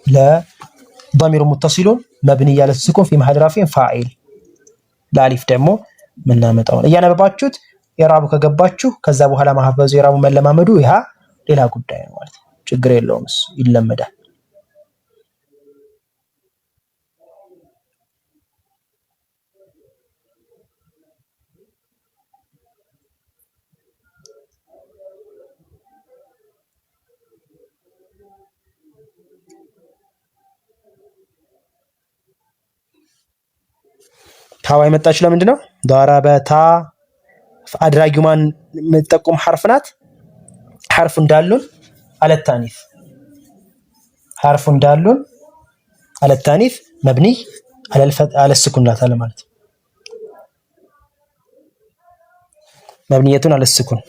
لا ضمير متصل مبني على السكون في محل رفع فاعل ለአሊፍ ደግሞ ምናመጣው እያነበባችሁት ኢራቡ ከገባችሁ ከዛ በኋላ ማህፈዙ ኢራቡ መለማመዱ ይሄ ሌላ ጉዳይ ነው ማለት ነው። ችግር የለውም፣ እሱ ይለመዳል። ታዋ የመጣችው ለምንድን ነው? ضربታ አድራጊው ማን የምትጠቁም ሐርፍ ናት። ሐርፉ እንዳሉን አለታኒፍ መብኒ አለ السكون ናት አለ ማለት መብኒየቱን አለ السكون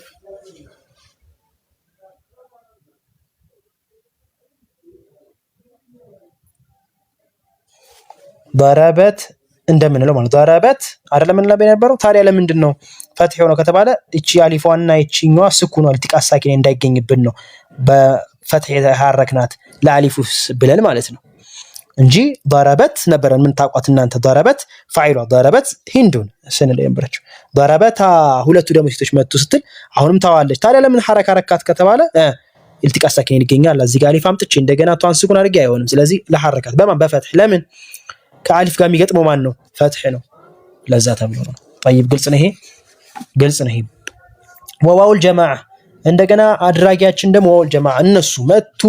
ضربت እንደምንለው ማለት ضربت አይደለም እና በነበረው ታዲያ ለምንድን ነው ፈትህ ሆኖ ከተባለ እቺ አሊፏና እቺኛዋ ስኩኗ ልትቃስ ሳኪን እንዳይገኝብን ነው በፈትህ የተሐረክናት ለአሊፉስ ብለን ማለት ነው እንጂ ضربت ነበረን ምን ታቋት እናንተ ضربت ፋይሏ ضربت ሂንዱን ስንል የነበረችው ضربታ ሁለቱ ደግሞ ሴቶች መጡ ስትል አሁንም ታዋለች። ታዲያ ለምን ሐረካት ከተባለ ልትቃስ ሳኪን ይገኛል። እዚህ ጋር አሊፍ አምጥቼ እንደገና ቷን ስኩን አድርጌ አይሆንም። ስለዚህ ለሐረካት በማን በፈትህ ለምን ከአሊፍ ጋር የሚገጥመው ማን ነው? ፈትህ ነው። ለዛ ተብሎ ነው። طيب ግልጽ ነው ይሄ ወዋውል ጀማዓ እንደገና አድራጊያችን ደግሞ ወዋውል ጀማዓ እነሱ መጡ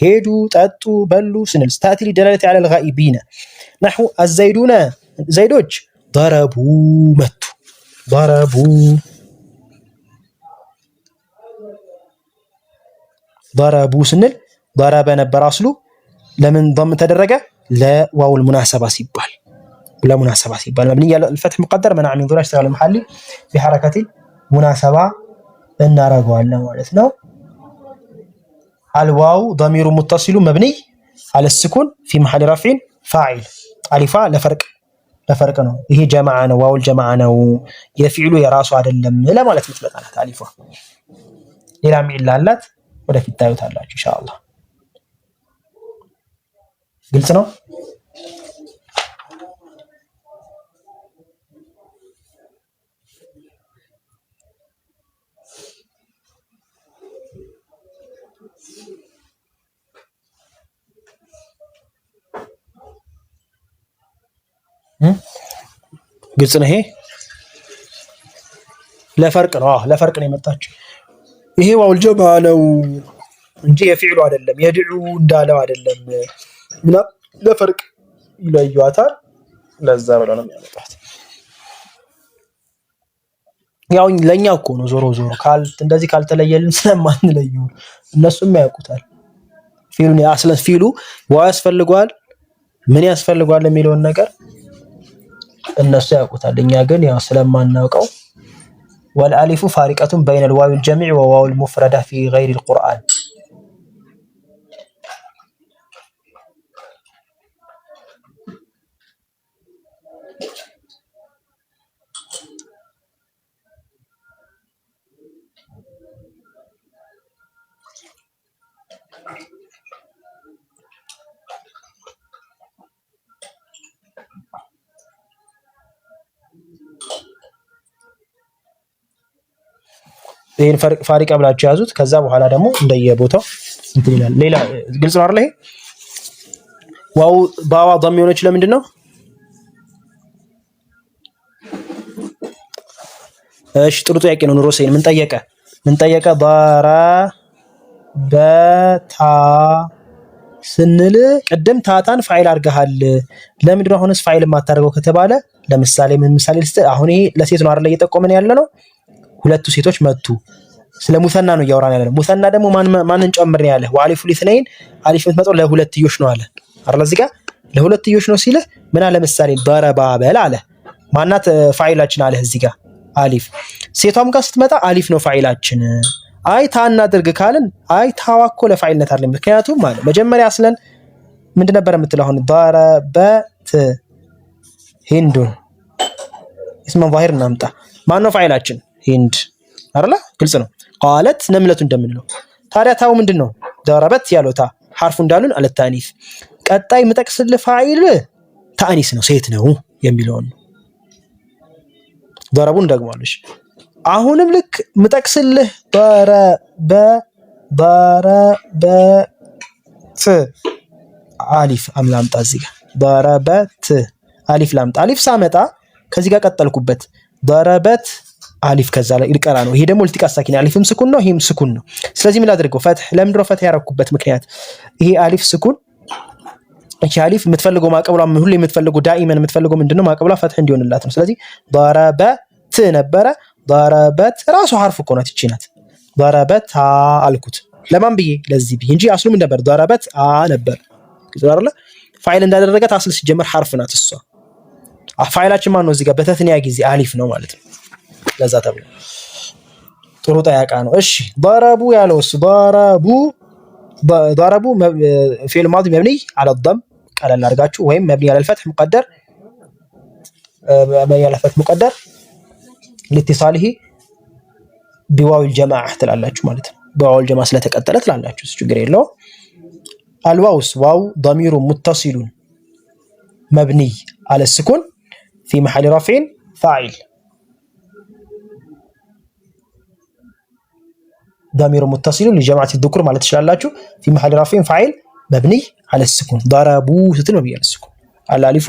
ሄዱ ጠጡ በሉ ስንል ስታቲ ሊደላለቲ على الغائبين نحو الزيدون ዘይዶች ضربوا መጡ ضربوا ضرቡ ስንል ضرب ነበር አስሉ ለምን ضم ተደረገ ለዋው المناسبه ሲባል ለሙናሰባ ሲባል مبني على الفتح مقدر منع من ظهور اشتغال المحلي بحركه المناسبه እናረጋዋለን ማለት ነው الواو ضمير متصل مبني على السكون في محل رفع فاعل الفا ለፈርቅ ነው ይሄ ጀማዓ ነው ዋውል ጀማዓ ነው የፊዕሉ የራሱ አይደለም ለማለት ምትመጣናት አሊፏ ሌላም ኢላላት ወደፊት ታዩታላችሁ ኢንሻአላህ ግልጽ ነው ግልጽ ነው ይሄ ለፈርቅ ነው የመጣችው ይሄ ዋውል ጀማዓ ነው እንጂ የፊዕሉ አይደለም የድዑ እንዳለው አይደለም እና ለፈርቅ ይለዩታል ለዛ ብለው ነው የሚያመጣት ያው ለኛ እኮ ነው ዞሮ እንደዚህ ካልተለየልን ስለማንለየው እነሱም ያውቁታል ፊሉን አስለን ፊሉ ዋው ያስፈልጋል ምን ያስፈልጋል የሚለውን ነገር እነሱ ያውቁታል እኛ ግን ያው ስለማናውቀው والالف فارقه بين الواو الجمع وواو المفرده في غير القران ይሄን ፋሪቃ ብላችሁ ያዙት ከዛ በኋላ ደግሞ እንደየቦታው እንትን ይላል ሌላ ግልጽ ነው አይደል ይሄ ዋው ባዋ ضم የሆነች ለምንድን ነው እሺ ጥሩ ጥያቄ ነው ኑሮ ሰይን ምን ጠየቀ በታ ስንል ቅድም ታታን ፋይል አድርገሃል ለምንድን ነው አሁንስ ፋይል ማታደርገው ከተባለ ለምሳሌ አሁን ይሄ ለሴት ነው አይደል እየጠቆመን ያለ ነው ሁለቱ ሴቶች መጡ ስለ ሙሰና ነው ያወራን ያለው ሙሰና ደግሞ ማንን ጨምር ነው ያለ ወአሊፉ ሊስነይን አሊፍ የምትመጣው ለሁለትዮሽ ነው አለ አይደል እዚህ ጋር ለሁለትዮሽ ነው ሲል ምን አለ ምሳሌ ضربا በል አለ ማናት ፋይላችን አለ እዚህ ጋር አሊፍ ሴቷም ጋር ስትመጣ አሊፍ ነው ፋይላችን አይ ታና አድርግ ካልን አይ ታዋኮ ለፋይልነት አይደለም ምክንያቱም ማለት መጀመሪያ አስለን ምንድን ነበር የምትለው አሁን ضربت ሂንዱን اسم ظاهر እናምጣ ማን ነው ፋይላችን ሂንድ አይደለ ግልጽ ነው ቃለት ነምለቱ እንደምንለው ታዲያ ታው ምንድነው ضربت ያለውታ حرف እንዳሉን አለ ታኒስ ቀጣይ መጠቅስል ፋይል ታኒስ ነው ሴት ነው የሚለው ነው ضربون ደግማለሽ አሁንም ልክ መጠቅስል ضربت አሊፍ አምላምጣ እዚህ ጋር ضربت አሊፍ ላምጣ አሊፍ ሳመጣ ከዚህ ጋር ቀጠልኩበት ضربت አሊፍ ከዛ ላይ ይቀራ ነው ይሄ ደግሞ ልትቃ ሳኪን አሊፍም ስኩን ነው ይሄም ስኩን ነው ስለዚህ ምን ላድርገው ፈትህ ለምንድነው ፈትህ ያረኩበት ምክንያት ይሄ አሊፍ ስኩን እቺ አሊፍ የምትፈልገው ማቀብሏ ሁሉ የምትፈልገው ዳኢመን የምትፈልገው ምንድነው ማቀብሏ ፈትህ እንዲሆንላት ነው ስለዚህ ضربت ነበረ ضربت ራሱ حرف እኮ ናት እቺ ናት ضربت አልኩት ለማን ብዬ ለዚህ ብዬ እንጂ አስሉ ምን ነበር ضربت ነበር አይደለ ፋይል እንዳደረገት አስል ሲጀመር حرف ናት እሷ ፋይላችን ማን ነው እዚህ ጋር በተትኒያ ጊዜ አሊፍ ነው ማለት ነው ለዛ ተብሎ ጥሩ ጠያቃ ነው እሺ ضربوا ያለውስ ضربوا فعل ماضي مبني على الضم ቀለል አድርጋችሁ ወይም مبني على الفتح مقدر مبني على الفتح مقدر لاتصاله بواو الجماعه ትላላችሁ ማለት ነው በዋው الجماعه ስለተቀጠለ ትላላችሁ ችግር የለው الواو واو ضمير متصل مبني على السكون في محل رفع فاعل ضمير متصل لجماعه الذكور ማለት ትችላላችሁ في محل رفع فاعل مبني على السكون ضربوا ስትል ነው على السكون الالف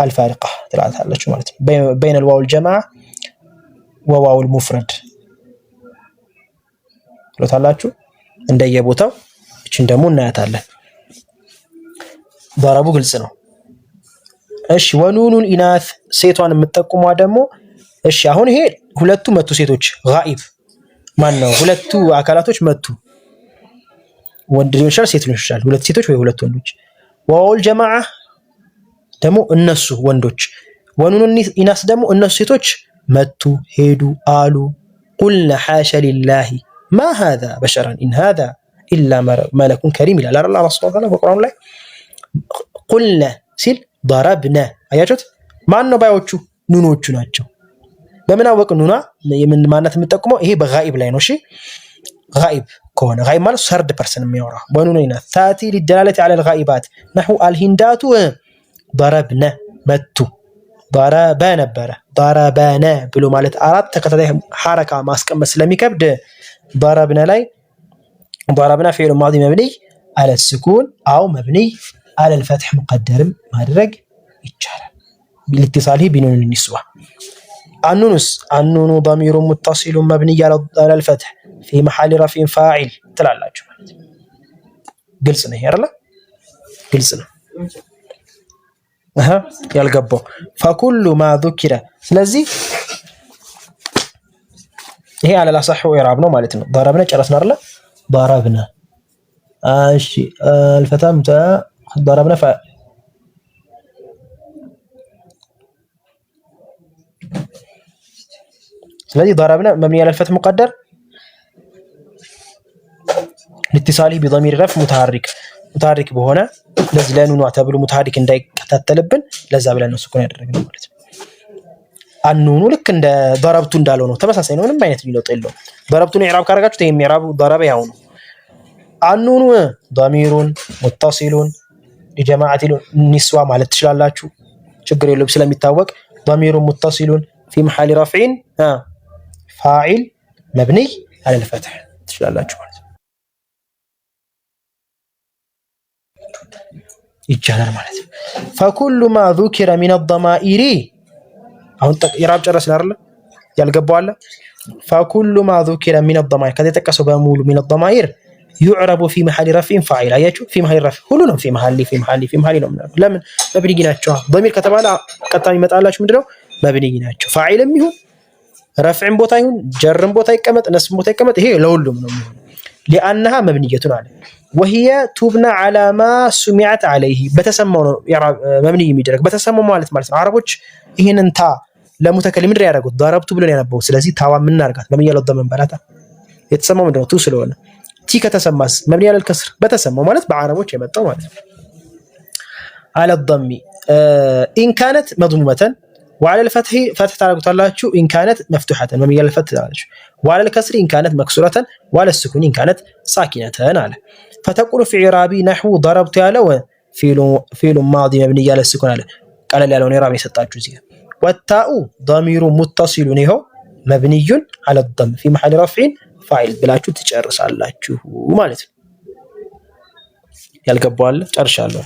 الفارقه ትላላችሁ ማለት ነው بين الواو الجماعه وواو المفرد ትላላችሁ እንደየቦታው እቺን ደግሞ እናያታለን ضربوا ግልጽ ነው እሺ ወኑኑን ኢናስ ሴቷን የምትጠቁመዋ ደግሞ እሺ አሁን ይሄ ሁለቱ መቱ ሴቶች ጋኢብ ማን ነው ሁለቱ አካላቶች መቱ ወንድ ሊሆን ይችላል ሴት ሊሆን ይችላል ሁለት ሴቶች ወይ ሁለት ወንዶች ዋውል ጀማዓ ደግሞ እነሱ ወንዶች ወኑን ኢናስ ደግሞ እነሱ ሴቶች መቱ ሄዱ አሉ قلنا حاشا لله ما هذا بشرا إن هذا إلا ملك كريم لا الله سبحانه وتعالى في القرآن ላይ قلنا ሲል ضربنا አያችሁት ማን ነው ባዮቹ ኑኖቹ ናቸው በምን አወቅ ኑና የምን ማናት የምትጠቁመው ይሄ በጋኢብ ላይ ነው እሺ ጋኢብ كون غايب مال سرد برسن ميورا بنونينا تاتي للدلالة على الغائبات نحو الهندات ضربنا متو ضربا نبره ضربانا بلو مالت أراد تكتده حركة ماسك مسلمي كبد ضربنا لي ضربنا فعل ماضي مبني على السكون أو مبني على الفتح مقدر مدرج يتشارع بالاتصاله بنون النسوة النون ضمير متصل مبني على الفتح في محل رفع فاعل تلالاችሁ ማለት ግልጽ ነው አይደል ግልጽ ነው ያልገባው فكل ما ذكر ስለዚህ ይሄ على الاصح اعراب ነው ማለት ነው ضربنا ጨረስን አይደል ضربنا እሺ الفتى ضربنا ስለዚህ ضربنا مبني على الفتح مقدر لاتصاله بضمير رفع متحرك በሆነ ለዚህ ለኑኗ ተብሎ متحرك እንዳይከታተልብን ለዛ ብለን ነው ስኩን ያደረግነው ማለት ነው አንኑኑ ልክ እንደ ضربቱ እንዳለው ነው ተመሳሳይ ነው ምንም አይነት ሊለውጥ የለውም ضربቱን ኢዕራብ ካረጋችሁት ይሄም ኢዕራቡ ضرب ያው ነው አንኑኑ ضمير متصل لجماعه النسوة ማለት ትችላላችሁ ችግር የለውም ስለሚታወቅ ضمير متصل في محل رفع فاعل مبني على الفتح ትችላላችሁ ማለት ይቻላል ማለት ነው فكل ما ذكر من الضمائر አሁን ኢዕራብ ጨረስን አይደል ያልገባው አለ فكل ما ذكر من الضمائر ከተጠቀሰው በሙሉ من الضمائر يعرب في محل رفع فاعل አያችሁ في محل رفع ሁሉንም في محل ነው ለምን መብኒ ናቸው ضمير ከተባለ ቀጥታ ይመጣላችሁ ምንድነው መብኒ ናቸው ፋዒልም ይሁን ረፍዕም ቦታ ይሁን ጀርም ቦታ ይቀመጥ ነስም ቦታ ይቀመጥ ይሄ ለሁሉም ነው የሚሆነው لانها مبنيه على وهي تبنى على ما سمعت عليه በተሰማው ነው መብኒ የሚደረግ በተሰማው ማለት ነው አረቦች ይሄንን ታ ለሙተከለም ምንድነው ያደረጉት ضربቱ ብለን ያነበው ስለዚህ ታዋ ምን እናርጋት መብኒ ያለው ደም በላታ የተሰማው ምንድነው ቱ ስለሆነ ቲ ከተሰማስ መብኒ ያለው ከስር በተሰማው ማለት በአረቦች የመጣው ማለት ነው على الضم ان كانت مضمومه وعلى الفتح فتح ታረጉታላችሁ ان كانت مفتوحه مبني على الفتح ታረጋችሁ وعلى الكسر ان كانت مكسوره وعلى السكون ان كانت ساكنه على فتقول في اعرابي نحو ضربت ያለው فعل ماضي مبني على السكون على ቀለል ያለውን ኢዕራብ የሰጣችሁ እዚህ والتاء ضمير متصل ነው مبني على الضم في محل رفع فاعل ብላችሁ ትጨርሳላችሁ ማለት ነው ያልገባው አለ ጨርሻለሁ